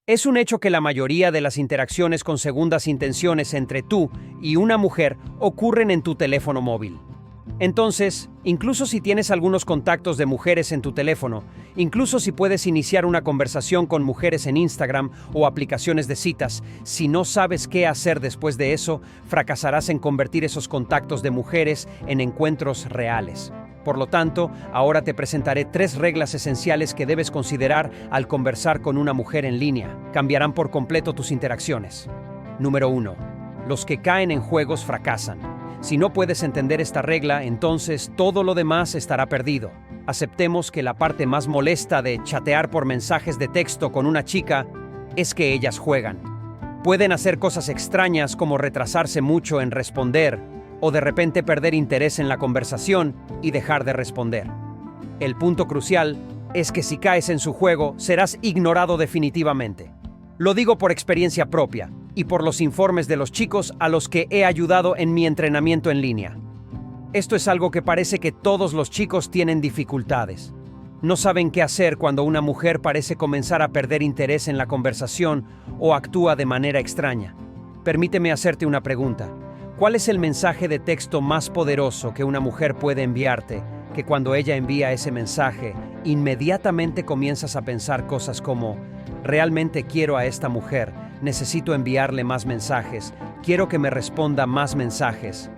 Es un hecho que la mayoría de las interacciones con segundas intenciones entre tú y una mujer ocurren en tu teléfono móvil. Entonces, incluso si tienes algunos contactos de mujeres en tu teléfono, incluso si puedes iniciar una conversación con mujeres en Instagram o aplicaciones de citas, si no sabes qué hacer después de eso, fracasarás en convertir esos contactos de mujeres en encuentros reales. Por lo tanto, ahora te presentaré 3 reglas esenciales que debes considerar al conversar con una mujer en línea. Cambiarán por completo tus interacciones. Número 1. Los que caen en juegos fracasan. Si no puedes entender esta regla, entonces todo lo demás estará perdido. Aceptemos que la parte más molesta de chatear por mensajes de texto con una chica es que ellas juegan. Pueden hacer cosas extrañas como retrasarse mucho en responder o de repente perder interés en la conversación y dejar de responder. El punto crucial es que si caes en su juego, serás ignorado definitivamente. Lo digo por experiencia propia y por los informes de los chicos a los que he ayudado en mi entrenamiento en línea. Esto es algo que parece que todos los chicos tienen dificultades. No saben qué hacer cuando una mujer parece comenzar a perder interés en la conversación o actúa de manera extraña. Permíteme hacerte una pregunta. ¿Cuál es el mensaje de texto más poderoso que una mujer puede enviarte, que cuando ella envía ese mensaje, inmediatamente comienzas a pensar cosas como: realmente quiero a esta mujer, necesito enviarle más mensajes, quiero que me responda más mensajes?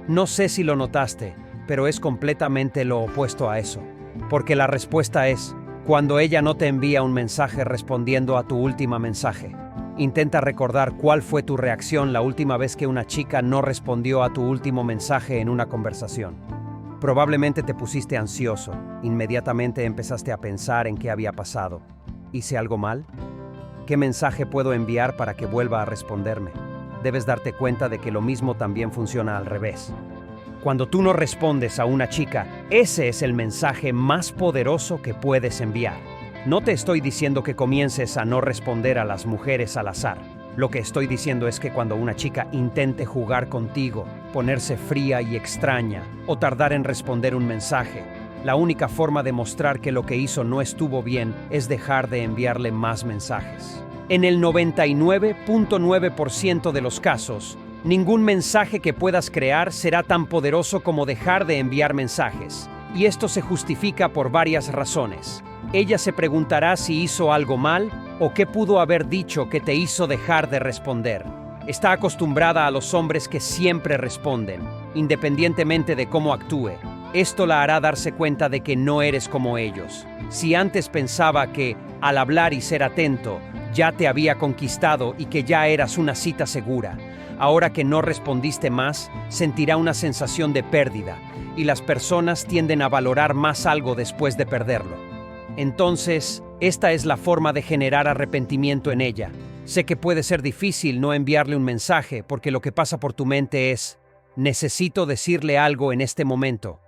No sé si lo notaste, pero es completamente lo opuesto a eso. Porque la respuesta es cuando ella no te envía un mensaje respondiendo a tu última mensaje. Intenta recordar cuál fue tu reacción la última vez que una chica no respondió a tu último mensaje en una conversación. Probablemente te pusiste ansioso, inmediatamente empezaste a pensar en qué había pasado. ¿Hice algo mal? ¿Qué mensaje puedo enviar para que vuelva a responderme? Debes darte cuenta de que lo mismo también funciona al revés. Cuando tú no respondes a una chica, ese es el mensaje más poderoso que puedes enviar. No te estoy diciendo que comiences a no responder a las mujeres al azar. Lo que estoy diciendo es que cuando una chica intente jugar contigo, ponerse fría y extraña o tardar en responder un mensaje, la única forma de mostrar que lo que hizo no estuvo bien es dejar de enviarle más mensajes. En el 99.9% de los casos, ningún mensaje que puedas crear será tan poderoso como dejar de enviar mensajes. Y esto se justifica por varias razones. Ella se preguntará si hizo algo mal o qué pudo haber dicho que te hizo dejar de responder. Está acostumbrada a los hombres que siempre responden, independientemente de cómo actúe. Esto la hará darse cuenta de que no eres como ellos. Si antes pensaba que, al hablar y ser atento, ya te había conquistado y que ya eras una cita segura, ahora que no respondiste más, sentirá una sensación de pérdida, y las personas tienden a valorar más algo después de perderlo. Entonces, esta es la forma de generar arrepentimiento en ella. Sé que puede ser difícil no enviarle un mensaje porque lo que pasa por tu mente es: necesito decirle algo en este momento.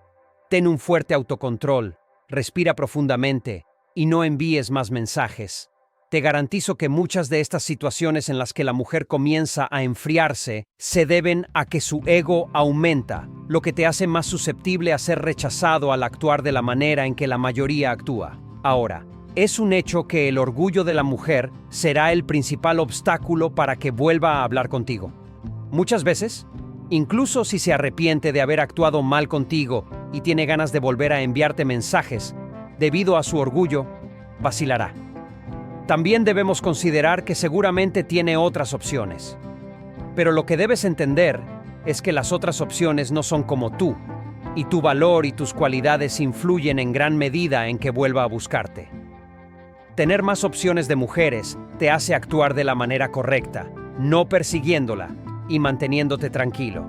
Ten un fuerte autocontrol, respira profundamente y no envíes más mensajes. Te garantizo que muchas de estas situaciones en las que la mujer comienza a enfriarse se deben a que su ego aumenta, lo que te hace más susceptible a ser rechazado al actuar de la manera en que la mayoría actúa. Ahora, es un hecho que el orgullo de la mujer será el principal obstáculo para que vuelva a hablar contigo. Muchas veces, incluso si se arrepiente de haber actuado mal contigo y tiene ganas de volver a enviarte mensajes, debido a su orgullo, vacilará. También debemos considerar que seguramente tiene otras opciones. Pero lo que debes entender es que las otras opciones no son como tú, y tu valor y tus cualidades influyen en gran medida en que vuelva a buscarte. Tener más opciones de mujeres te hace actuar de la manera correcta, no persiguiéndola y manteniéndote tranquilo.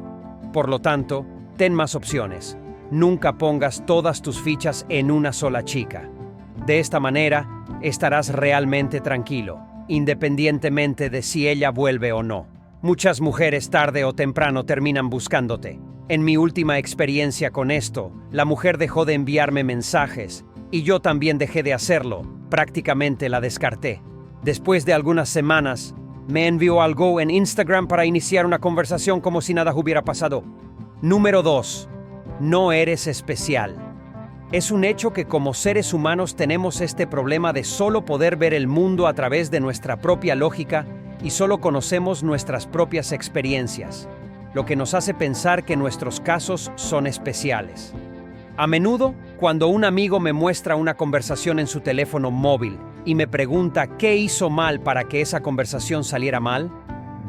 Por lo tanto, ten más opciones. Nunca pongas todas tus fichas en una sola chica. De esta manera, estarás realmente tranquilo, independientemente de si ella vuelve o no. Muchas mujeres tarde o temprano terminan buscándote. En mi última experiencia con esto, la mujer dejó de enviarme mensajes y yo también dejé de hacerlo. Prácticamente la descarté. Después de algunas semanas, me envió algo en Instagram para iniciar una conversación como si nada hubiera pasado. Número 2. No eres especial. Es un hecho que como seres humanos tenemos este problema de solo poder ver el mundo a través de nuestra propia lógica y solo conocemos nuestras propias experiencias, lo que nos hace pensar que nuestros casos son especiales. A menudo, cuando un amigo me muestra una conversación en su teléfono móvil y me pregunta qué hizo mal para que esa conversación saliera mal,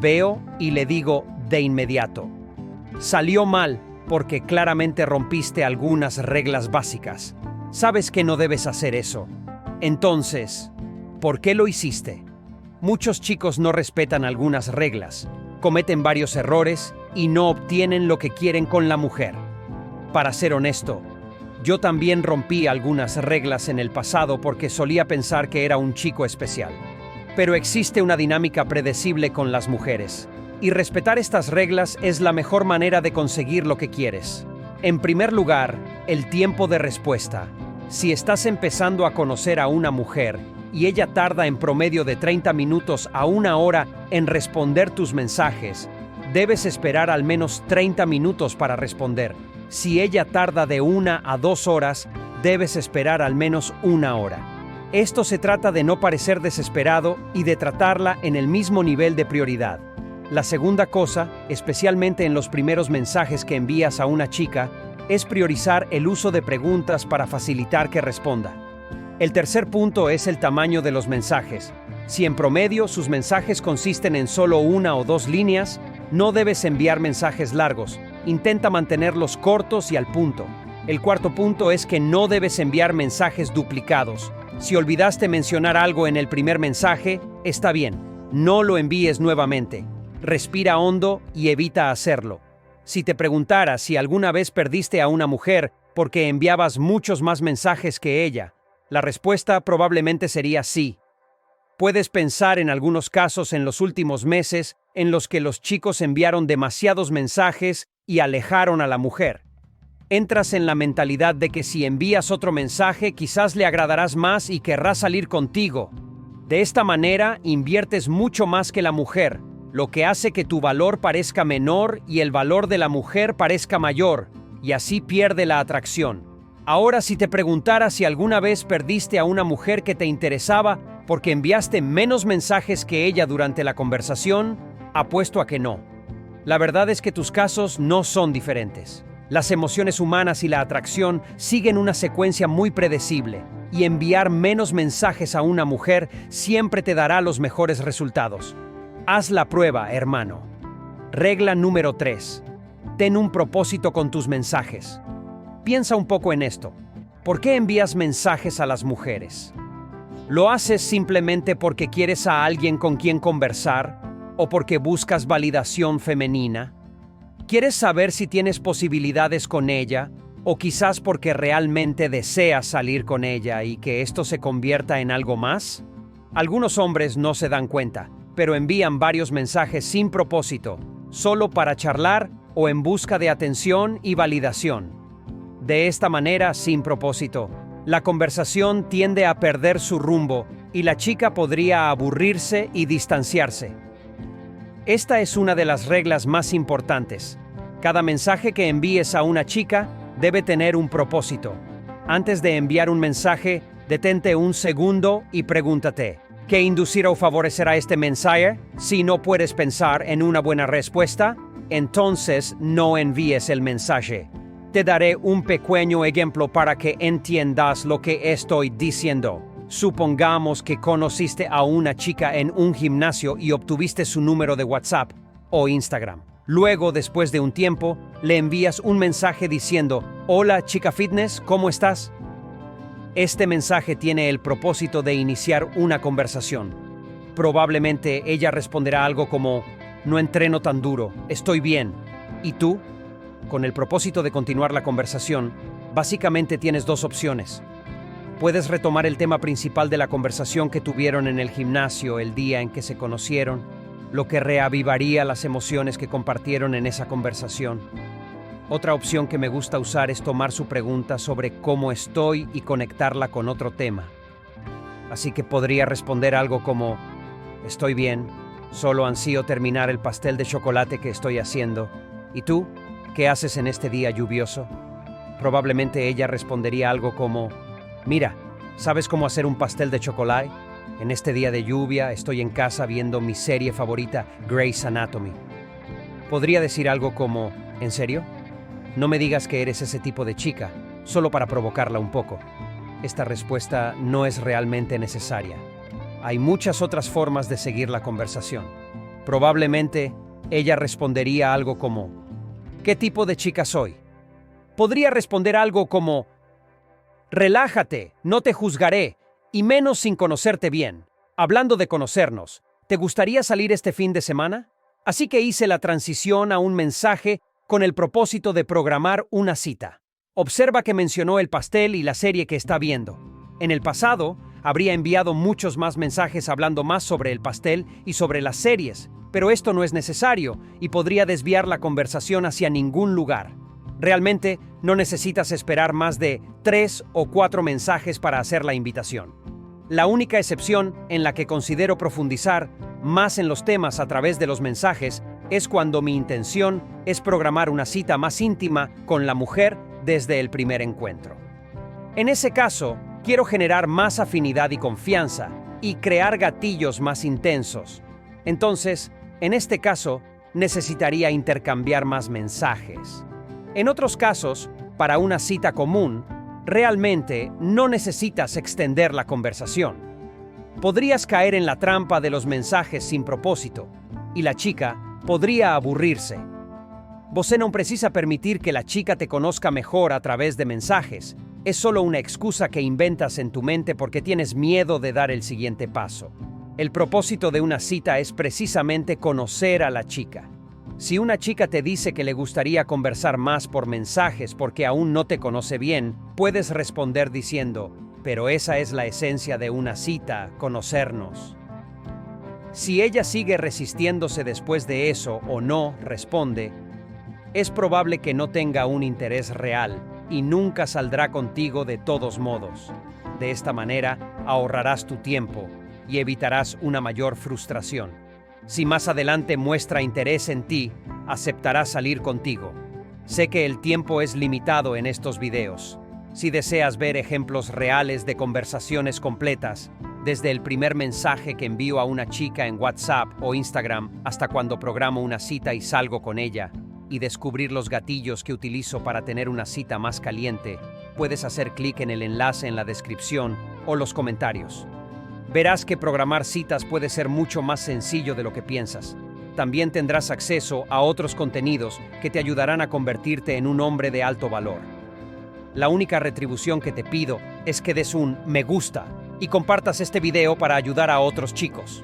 veo y le digo de inmediato: salió mal porque claramente rompiste algunas reglas básicas. Sabes que no debes hacer eso. Entonces, ¿por qué lo hiciste? Muchos chicos no respetan algunas reglas, cometen varios errores y no obtienen lo que quieren con la mujer. Para ser honesto, yo también rompí algunas reglas en el pasado porque solía pensar que era un chico especial. Pero existe una dinámica predecible con las mujeres, y respetar estas reglas es la mejor manera de conseguir lo que quieres. En primer lugar, el tiempo de respuesta. Si estás empezando a conocer a una mujer y ella tarda en promedio de 30 minutos a 1 hora en responder tus mensajes, debes esperar al menos 30 minutos para responder. Si ella tarda de 1 a 2 horas, debes esperar al menos 1 hora. Esto se trata de no parecer desesperado y de tratarla en el mismo nivel de prioridad. La segunda cosa, especialmente en los primeros mensajes que envías a una chica, es priorizar el uso de preguntas para facilitar que responda. El tercer punto es el tamaño de los mensajes. Si en promedio sus mensajes consisten en solo 1 o 2 líneas, no debes enviar mensajes largos. Intenta mantenerlos cortos y al punto. El cuarto punto es que no debes enviar mensajes duplicados. Si olvidaste mencionar algo en el primer mensaje, está bien, no lo envíes nuevamente. Respira hondo y evita hacerlo. Si te preguntara si alguna vez perdiste a una mujer porque enviabas muchos más mensajes que ella, la respuesta probablemente sería sí. Puedes pensar en algunos casos en los últimos meses en los que los chicos enviaron demasiados mensajes y alejaron a la mujer. Entras en la mentalidad de que si envías otro mensaje quizás le agradarás más y querrá salir contigo. De esta manera inviertes mucho más que la mujer, lo que hace que tu valor parezca menor y el valor de la mujer parezca mayor, y así pierde la atracción. Ahora, si te preguntara si alguna vez perdiste a una mujer que te interesaba porque enviaste menos mensajes que ella durante la conversación, apuesto a que no. La verdad es que tus casos no son diferentes. Las emociones humanas y la atracción siguen una secuencia muy predecible, y enviar menos mensajes a una mujer siempre te dará los mejores resultados. Haz la prueba, hermano. Regla número 3. Ten un propósito con tus mensajes. Piensa un poco en esto. ¿Por qué envías mensajes a las mujeres? ¿Lo haces simplemente porque quieres a alguien con quien conversar o porque buscas validación femenina? ¿Quieres saber si tienes posibilidades con ella o quizás porque realmente deseas salir con ella y que esto se convierta en algo más? Algunos hombres no se dan cuenta, pero envían varios mensajes sin propósito, solo para charlar o en busca de atención y validación. De esta manera, sin propósito, la conversación tiende a perder su rumbo y la chica podría aburrirse y distanciarse. Esta es una de las reglas más importantes. Cada mensaje que envíes a una chica debe tener un propósito. Antes de enviar un mensaje, detente un segundo y pregúntate: ¿qué inducirá o favorecerá este mensaje? Si no puedes pensar en una buena respuesta, entonces no envíes el mensaje. Te daré un pequeño ejemplo para que entiendas lo que estoy diciendo. Supongamos que conociste a una chica en un gimnasio y obtuviste su número de WhatsApp o Instagram. Luego, después de un tiempo, le envías un mensaje diciendo: «Hola, chica fitness, ¿cómo estás?». Este mensaje tiene el propósito de iniciar una conversación. Probablemente ella responderá algo como: «No entreno tan duro, estoy bien». ¿Y tú? Con el propósito de continuar la conversación, básicamente tienes dos opciones. Puedes retomar el tema principal de la conversación que tuvieron en el gimnasio el día en que se conocieron, lo que reavivaría las emociones que compartieron en esa conversación. Otra opción que me gusta usar es tomar su pregunta sobre cómo estoy y conectarla con otro tema. Así que podría responder algo como: «Estoy bien, solo ansío terminar el pastel de chocolate que estoy haciendo. ¿Y tú? ¿Qué haces en este día lluvioso?». Probablemente ella respondería algo como, mira, ¿sabes cómo hacer un pastel de chocolate? En este día de lluvia estoy en casa viendo mi serie favorita, Grey's Anatomy. Podría decir algo como, ¿en serio? No me digas que eres ese tipo de chica, solo para provocarla un poco. Esta respuesta no es realmente necesaria. Hay muchas otras formas de seguir la conversación. Probablemente ella respondería algo como, ¿qué tipo de chica soy? Podría responder algo como, relájate, no te juzgaré, y menos sin conocerte bien. Hablando de conocernos, ¿te gustaría salir este fin de semana? Así que hice la transición a un mensaje con el propósito de programar una cita. Observa que mencionó el pastel y la serie que está viendo. En el pasado, habría enviado muchos más mensajes hablando más sobre el pastel y sobre las series, pero esto no es necesario y podría desviar la conversación hacia ningún lugar. Realmente, no necesitas esperar más de 3 o 4 mensajes para hacer la invitación. La única excepción en la que considero profundizar más en los temas a través de los mensajes es cuando mi intención es programar una cita más íntima con la mujer desde el primer encuentro. En ese caso, quiero generar más afinidad y confianza y crear gatillos más intensos. Entonces, en este caso, necesitaría intercambiar más mensajes. En otros casos, para una cita común, realmente no necesitas extender la conversación. Podrías caer en la trampa de los mensajes sin propósito, y la chica podría aburrirse. Vos no precisa permitir que la chica te conozca mejor a través de mensajes. Es solo una excusa que inventas en tu mente porque tienes miedo de dar el siguiente paso. El propósito de una cita es precisamente conocer a la chica. Si una chica te dice que le gustaría conversar más por mensajes porque aún no te conoce bien, puedes responder diciendo, pero esa es la esencia de una cita, conocernos. Si ella sigue resistiéndose después de eso o no responde, es probable que no tenga un interés real y nunca saldrá contigo de todos modos. De esta manera, ahorrarás tu tiempo y evitarás una mayor frustración. Si más adelante muestra interés en ti, aceptará salir contigo. Sé que el tiempo es limitado en estos videos. Si deseas ver ejemplos reales de conversaciones completas, desde el primer mensaje que envío a una chica en WhatsApp o Instagram hasta cuando programo una cita y salgo con ella, y descubrir los gatillos que utilizo para tener una cita más caliente, puedes hacer clic en el enlace en la descripción o los comentarios. Verás que programar citas puede ser mucho más sencillo de lo que piensas. También tendrás acceso a otros contenidos que te ayudarán a convertirte en un hombre de alto valor. La única retribución que te pido es que des un me gusta y compartas este video para ayudar a otros chicos.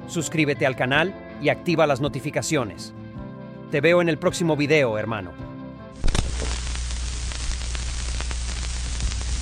Suscríbete al canal y activa las notificaciones. Te veo en el próximo video, hermano.